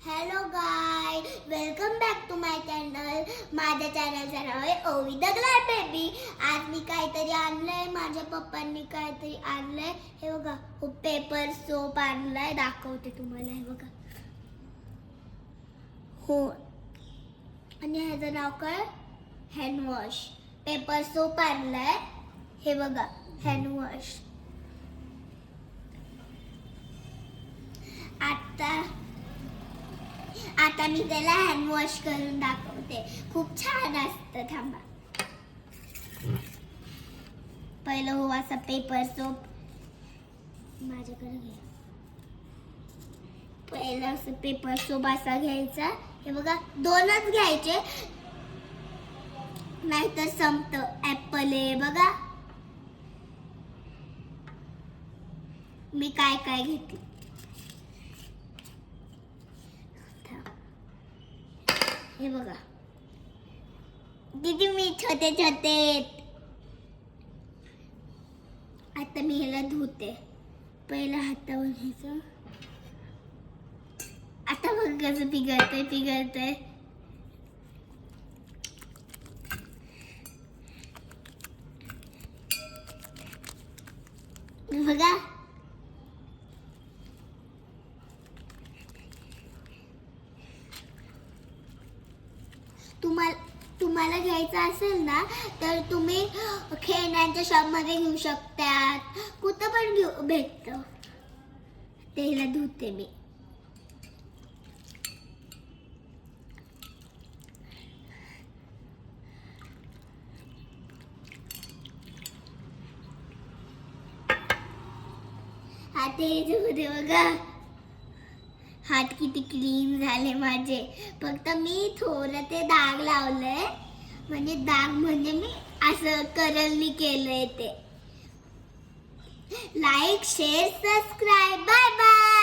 Hello guy, welcome back to my channel. माझ्या चॅनलचं नाव आहे ओवी द ग्लॅड बेबी. आज मी काहीतरी आणलंय, माझ्या पप्पांनी काहीतरी आणलंय. हे बघा, पेपर सोप आणलाय, दाखवते तुम्हाला. हे बघा, हो, आणि ह्याचं नाव काय? Hand wash. पेपर सोप आणलाय, हे बघा, हँड वॉश. आता मी त्याला हँड वॉश करून दाखवते. खूप छान असतं. थांबा, पहिलं हो असा पेपर सोप माझ्याकडे घे. पहिलं असं पेपर सोप असा घ्यायचा. हे बघा, दोनच घ्यायचे, नाहीतर संपतं. ऍपल आहे बघा, मी काय काय घेतलं. हे बघा किती मी छोटे छोटे. आता मी ह्याला धुते. पहिला हातावर घ्यायचं. आता बघ कसं पिघळतंय. बघा, तुम्हाला घ्यायचं असेल ना, तर तुम्ही खेळण्यांच्या शॉपमध्ये घेऊ शकतात. कुठं पण भेटतं. त्याला धुते मी. हात हे बघा, हात किती क्लीन झाले माझे. फक्त मी थोडं ते डाग लावलंय, म्हणजे डाग म्हणजे मी असं करलनी केलंय ते. Like, share, subscribe. Bye bye.